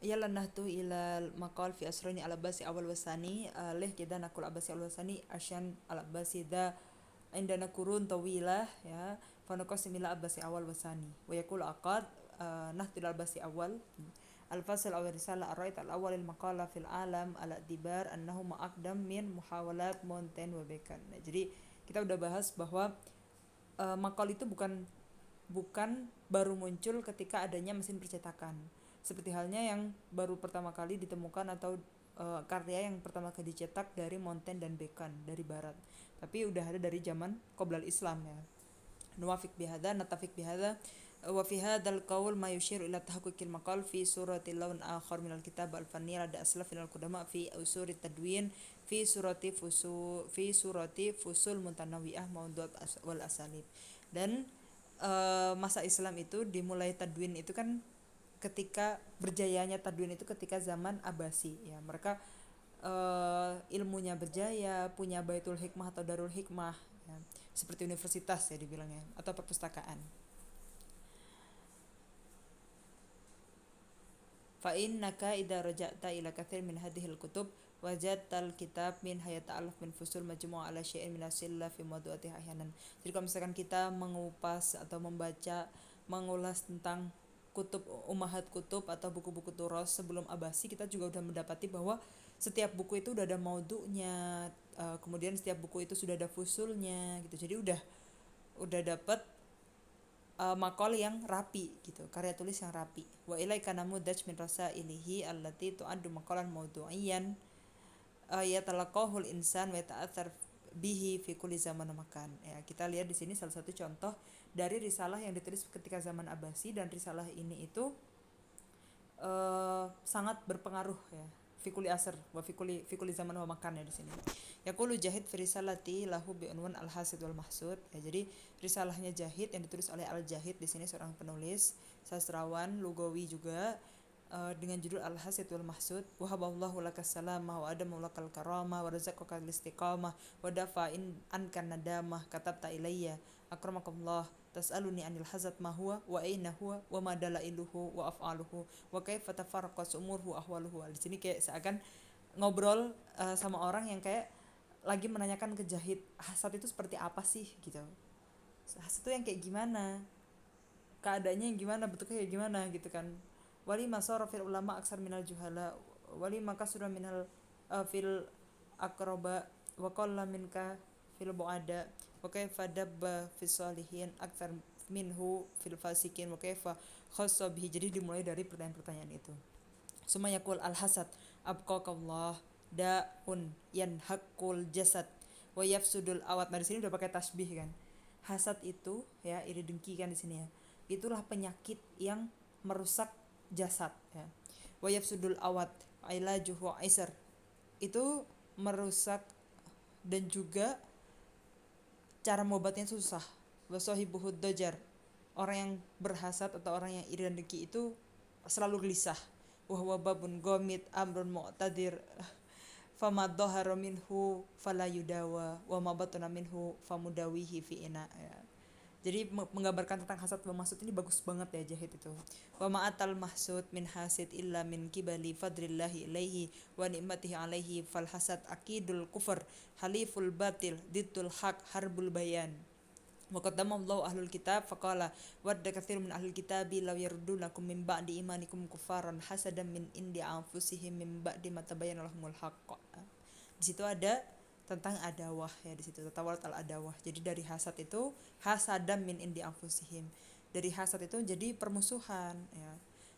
يلا نهدو إلى المقال في أسرين العباسي أول وثاني. ليه كده نقول عباسي أول وثاني؟ عشان العباسي ده عندنا قرون طويلة يا، فنقسم إلى عباسي أول وثاني. ويقول عقاد نهدو إلى العباسي أول. الفصل أو الرسالة الرأيت الأول المقالة في العالم على اعتبار أنه أقدم من محاولات مونتين وبيكن. Nah, jadi kita udah bahas bahwa makal itu bukan baru muncul ketika adanya mesin percetakan. Seperti halnya yang baru pertama kali ditemukan atau karya yang pertama kali dicetak dari Montaigne dan Bacon dari barat. Tapi udah ada dari zaman qoblal Islam ya. Nuwafik bihada, natafik bihada. Wa fi hadzal qaul ma yushiru ila tahqiqil maqal fi surati lawn akhar min al-kitab al-fanni ada aslafin al-qudama fi usuri tadwin fi surati fusul mutanawwi'ah mawdu'at wal asalib. Dan masa Islam itu dimulai tadwin itu kan ketika berjayanya tadwin itu ketika zaman Abbasi ya. Mereka ilmunya berjaya, punya Baitul Hikmah atau Darul Hikmah ya. Seperti universitas ya dibilangnya atau perpustakaan. Fa innaka idza raja'ta ila katsir min hadhihi al-kutub wajadta al-kitab min hayata'allaf min fusul majmu'a ala syai'in min asilla fi mawdu'atiha ahyanan. Jadi kalau misalkan kita mengupas atau membaca mengulas tentang kutub umahat kutub atau buku-buku turos sebelum Abasi, kita juga udah mendapati bahwa setiap buku itu udah ada maudu'nya, kemudian setiap buku itu sudah ada fusulnya gitu. Jadi udah dapat makol yang rapi gitu, karya tulis yang rapi. Wa ilaika namudaj min rasailihi allati tu'addu maqalan mawdu'iyan yatalaqahul insan wa yata'athar bihi fi kulli zaman makan. Ya, kita lihat di sini salah satu contoh dari risalah yang ditulis ketika zaman Abbasi, dan risalah ini itu sangat berpengaruh ya. Fikuli asr wa fikuli zaman wa makan ya di sini. Yaqulu Jahid fi risalati lahu bi unwan al-hasid wal mahsud. Ya, jadi risalahnya Jahid yang ditulis oleh Al-Jahid di sini seorang penulis, sastrawan, lugawi juga, dengan judul Al-Hasid wal Mahsud. Wahaballahu lakas salamah wa adamu lakal karamah wa razaqaka al-istiqamah wa dafa'in ankan nadamah katabta ilayya akramakallah tas'aluni anil hazat ma huwa wa aina huwa wa ma dalailuhu wa af'aluhu wa kaifa tafarraqas umurhu ahwaluhu. Di sini kayak seakan ngobrol sama orang yang kayak lagi menanyakan ke Jahid, hasad itu seperti apa sih gitu. Hasad itu yang kayak gimana? Keadaannya yang gimana, bentuknya kayak gimana gitu kan. Wali masara fil ulama aksar minal juhala wali makasura minal fil akroba wa qalla minka fil buada wa kaifa dabba fis salihin akthar minhu fil fasikin wa kaifa khassa bihi. Jadi dimulai dari pertanyaan-pertanyaan itu. Sumayakul al hasad abqakallah daun yanhaqul jasad wa yafsudul awat. Nah di sini udah pakai tasbih kan. Hasad itu ya, iri dengki kan di sini ya. Itulah penyakit yang merusak jasad ya. Wa yafsudul awat ailajuhu aisar. Itu merusak dan juga cara mengobatnya susah. Wa sahibuhud dajar. Orang yang berhasad atau orang yang iri dan dengki itu selalu gelisah. Wa huwa babun ghamid amrun mu'tadir fama dhahara minhu fala yudawa wa ma batana minhu famudawihi fi ina ya. Jadi menggambarkan tentang hasad wa mahsud ini bagus banget ya Jahid itu. Wa ma'atal mahsud min hasid illa min kibali fadlillahi ilaihi wa ni'matihi alaihi fal hasad akidul kufur haliful batil diddul haq harbul bayan. Wa qaddama Allahu ahlul kitab faqala wadda katsirun min ahlil kitabi law yardunakum min ba'di imanikum kufaran hasadan min indi anfusihim min ba'di ma tabayyana lahumul haqq. Di situ ada tentang adawah ya, di situ tatawalat al adawah. Jadi dari hasad itu hasadam min indi anfusihim. Dari hasad itu jadi permusuhan ya.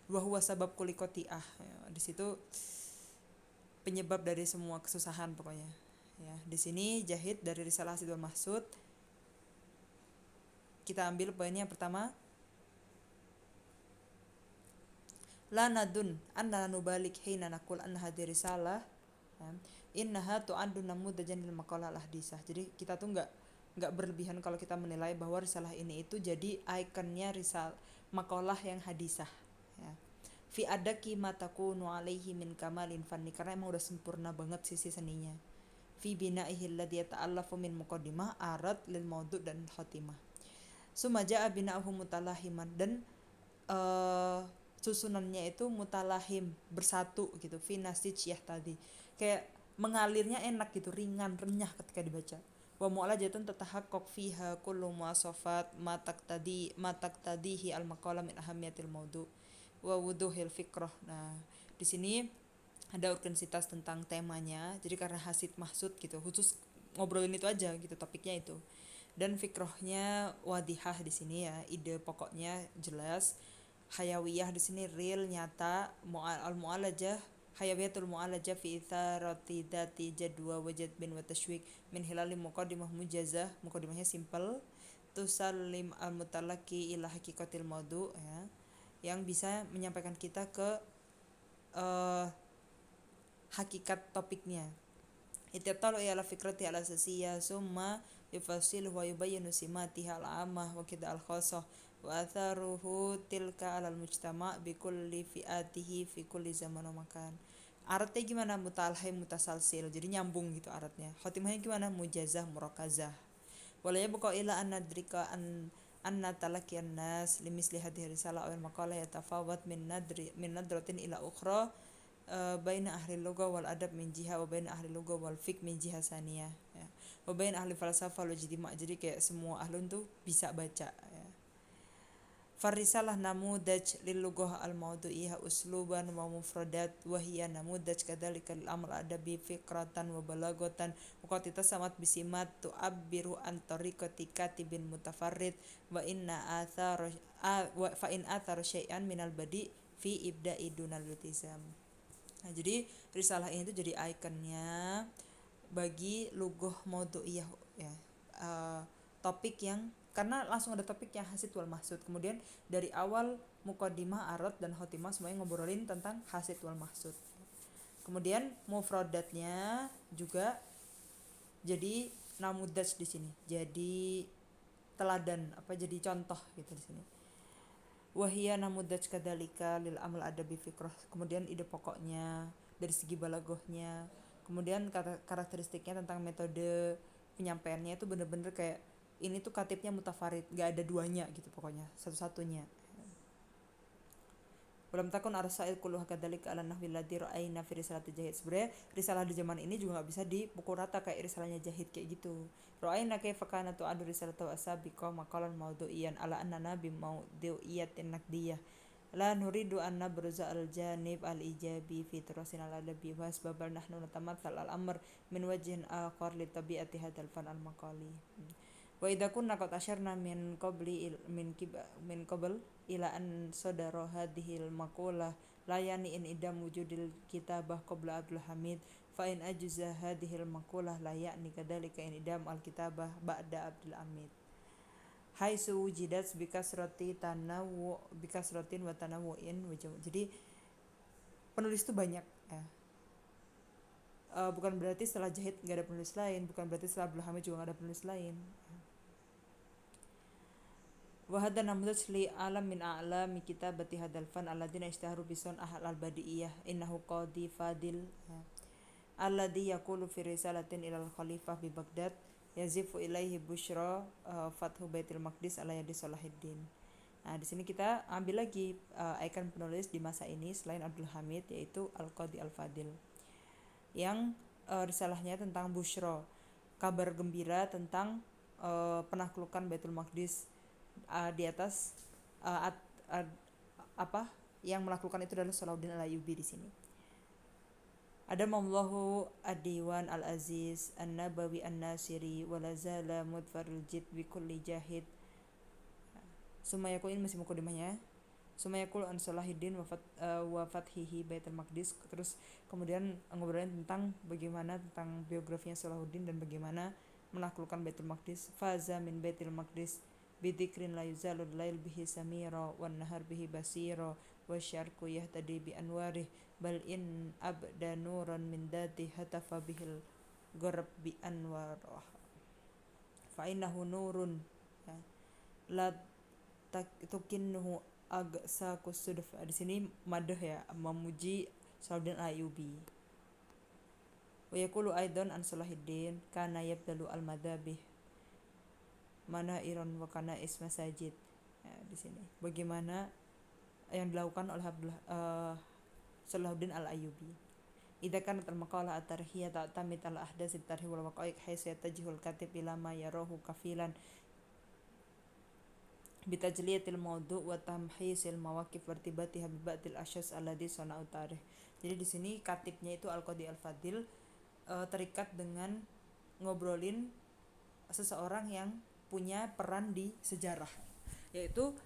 Wa huwa sabab kulli qati'ah ya. Di situ penyebab dari semua kesusahan pokoknya. Ya, di sini Jahid dari risalah Hasid wal Mahsud. Kita ambil poinnya yang pertama. La nadun anna nubalik hina naqul anna hadhihi risalah innaha tu'addu namudajan lil maqalah al hadisah. Jadi kita tuh enggak berlebihan kalau kita menilai bahwa risalah ini itu jadi ikonnya makalah yang hadisah ya. Fi adaki matakunu alaihi min kamalin fanni, karena emang udah sempurna banget sisi seninya. Fi binaihi alladhi yata'allafu min muqaddimah arad lil maudu' dan khatimah. Sumaja'a bina'uhu mutalahiman, dan susunannya itu mutalahim, bersatu gitu, fi nasij tadi. Kayak mengalirnya enak gitu, ringan, renyah ketika dibaca. Wa mu'alajatun tatahaqqaq fiha kullu muwasafat matak tadihi al maqala min ahamiyatil maudu wa wuduhil fikrah. Nah, di sini ada urgensitas tentang temanya. Jadi karena hasid maksud gitu, khusus ngobrolin itu aja gitu, topiknya itu. Dan fikrohnya wadihah di sini ya, ide pokoknya jelas. Hayawiyah di sini real, nyata. Al mu'alajah hayawiyatul mu'alajah fi itharati dati jadwa wajad bin wa tashwik min hilali muqaddimah mujazah. Muqaddimahnya simple, tusallim al mutalaki ila hakikatil maudu ya, yang bisa menyampaikan kita ke uh, hakikat topiknya. Ittitalu ila fikrati al asasiyah summa yufasilu wa yubayyinu simatiha al ammah wa kida al khassah wa atharuhu tilka alal mujtama' bi kulli fi'atihi fi kulli zaman wa makan. Aratnya gimana? Mutalahim mutasalsil, jadi nyambung gitu aratnya. Khotimahnya gimana? Mujazah murakazah. Wala yabqa ila an nadrika anna talaqiyan nas limisli hadhihi risalah aw maqalah yatafawat min nadratin ila ukhra baina ahli lugha wal adab min jiha wa baina ahli lugha wal fiqh min jiha saniyah ya. Wa baina ahli falsafah wal ijtima', jadi kayak semua ahlun tuh bisa baca ya. Farisalah namudaj lil lughah al mawdu'iyah usluban wa mufradat wa hiya namudaj kadzalika lil amal adabi fikratan wa balagatan wa qad tasamat bisimat tu'abbiru an tariqati katibin mutafarrid wa inna athar wa fa in athar syai'an minal badi fi ibda'i dunal iltizam. Nah, jadi risalah ini tuh jadi ikonnya bagi lughah maudu'iyah ya. Topik yang karena langsung ada topik yang hasid wal mahsud. Kemudian dari awal muqaddimah, arad dan khotimah semuanya ngobrolin tentang hasid wal mahsud. Kemudian mufradatnya juga jadi namudaj di sini. Jadi teladan jadi contoh gitu di sini. Wahia namudaj kadalika lil amal adabi fikrah. Kemudian ide pokoknya dari segi balagohnya. Kemudian karakteristiknya tentang metode penyampaiannya itu bener-bener kayak ini tuh katibnya mutafarid, gak ada duanya gitu pokoknya, satu-satunya. Walam takun arsail kulluha kadzalika ala nahwi ladzi ra'ayna fi risalati Jahid. Sebenarnya risalah di zaman ini juga gak bisa dipukul rata kayak risalahnya Jahid kayak gitu. Ra'ayna kaifa kana tu'adu risalatu asabiqa maqalan mawdu'iyan ala annana bi mawdu'iyatin naqdiyah. La nuridu an nabruza al-janib al-ijabi fi turasin al-adabi wa asbabal nahnu natamathal al-amr min wajhin akhar li tabi'ati hadzal fan al-maqali. Wa idza kunna qad asyarna min qabl ila an sadara hadhil maqalah la yani in idam wujudil kitabah qabla Abdul Hamid fa in ajza hadhil maqalah la yani kadzalika in idam al kitabah ba'da Abdul Hamid haitsu wujidat bikasratin wa tanawu'in. Jadi penulis itu banyak ya. Bukan berarti setelah Jahid gak ada penulis lain, bukan berarti setelah Abdul Hamid juga gak ada penulis lain. Wa hadha namudaj li alam min a'lami kitabati hadzal fan alladziina ishtaharu bisun al badiiyah innahu qadi fadil alladzi yaqulu fi risalatin ilal khalifah bi Baghdad yazifu ilaihi busyra fathu baitul maqdis ala yadi Salahuddin. Nah, di sini kita ambil lagi ikon penulis di masa ini selain Abdul Hamid, yaitu Al-Qadi Al-Fadil yang risalahnya tentang busyra, kabar gembira tentang penaklukan Baitul Maqdis. Di atas yang melakukan itu adalah Salahuddin Al-Ayyubi di sini. Ada Mamlahu Ad-Diwan Al-Aziz An-Nabawi An-Nasiri wa lazala mudfaril jid bi kulli jahid. Sumayakul, ini masih mukadimahnya. Sumayakul an Salahuddin wa fathihi Baitul Maqdis. Terus kemudian ngobrolin tentang bagaimana tentang biografinya Salahuddin dan bagaimana menaklukkan Baitul Maqdis. Faza min Baitul Maqdis bidikrin la yuzalul lail bihi samira wan nahar bihi basira wasyarqu yahtadi bi anwarih bal in abda nuran min dati hatafa bihil gharb bi anwarah fa innahu nurun ya, la tukinnuhu agsaku sudf. Di sini madah ya, memuji Salahuddin Ayyubi. Wa yaqulu aidan an Salahuddin kana yabdalu al madhabih mana iron wakana is masajid. Ya, di sini bagaimana yang dilakukan oleh Salahuddin Al-Ayyubi. Idza kanat al-maqalah at-tarihiyah ta'tamid ala ahdatsi at-tarikh wal waqa'iq haitsu yatajihul katib ila ma yarahu kafilan bitajliyatil mawdu' wa tamhisil mawaqif wartibatiha bi ba'dil asyas alladhi sana'u tarikh. Jadi di sini katibnya itu Al-Qadi Al-Fadil terikat dengan ngobrolin seseorang yang punya peran di sejarah, yaitu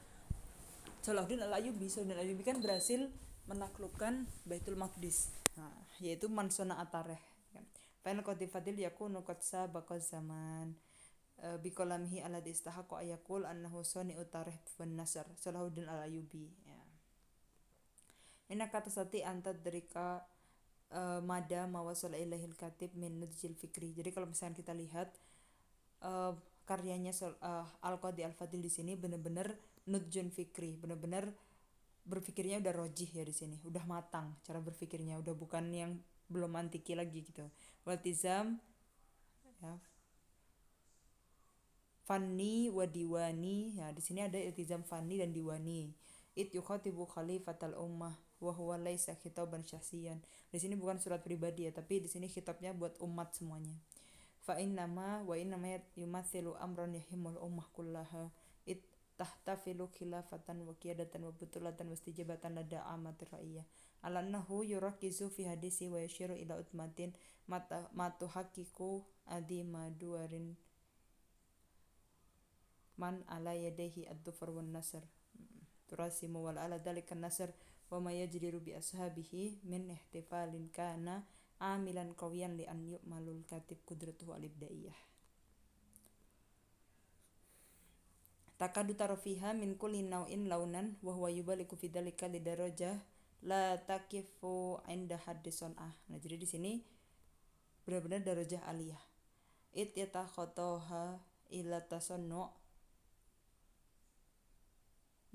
Salahuddin Al-Ayyubi kan berhasil menaklukkan Baitul Maqdis. Nah, yaitu mansona atareh. Fa'il Qadi Fadil yakunu qad sabaqa zaman biqalamihi alladhi istahaqqa ayaqul annahu sani'u tarikh wan nasr Salahuddin Al-Ayyubi. Ya. Inna kata sati anta derika mada mawasal ilaihil katib min nudjil fikri. Jadi kalau misalnya kita lihat karyanya Al-Qadi Al-Fadil di sini benar-benar nudjun fikri, benar-benar berpikirnya udah rojih ya di sini, udah matang cara berpikirnya, udah bukan yang belum antiki lagi gitu. Waltizam ya, fanni wa diwani. Ya, di sini ada iltizam fanni dan diwani. It yukhatibu khalifatal ummah wa huwa laisa khitaban syahsiyan. Di sini bukan surat pribadi ya, tapi di sini khitabnya buat umat semuanya. Fa innama wa innama yumathilu amran yahimul ummah kullaha it tahtafilu khilafatan wa qiyadatan wa butulatan wa istijabatan lada amatir ra'iyah alannahu yurakizu fi hadisi wa yashiru ila utmatin matu hakiku adima duarin man ala yadayhi ad-dufar wan nasr turasimu wal ala dalika nasr wa ma yajdiru bi ashabihi min ihtifalin kana amilan qawiyan li an yu'malul katib qudratuhu al-ibdaiyah. Takadu tarofiha min kulli naw'in launan wa huwa yubaliku fi dzalika li darajah la taqifu 'inda haddisun Nah, jadi di sini benar-benar darajah aliyah. It yatakhataha ila tasannu'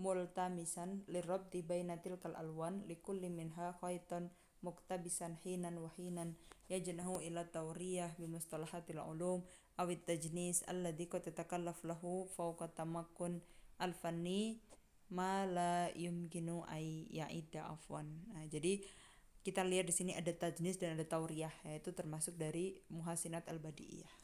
multamisan lirabti baina tilkal alwan likulli minha khaitan muktabisan hinan wa hinan yajnahu ila tawriyah bi mustalahatil ulum awit tajnis alladhi qad tatakallaf lahu fawqa tamakkun al-fanni ma la yumkinu ay ya'ida afwan. Nah, jadi kita lihat di sini ada tajnis dan ada tauriyah, yaitu termasuk dari Muhasinat al-Badiiyah.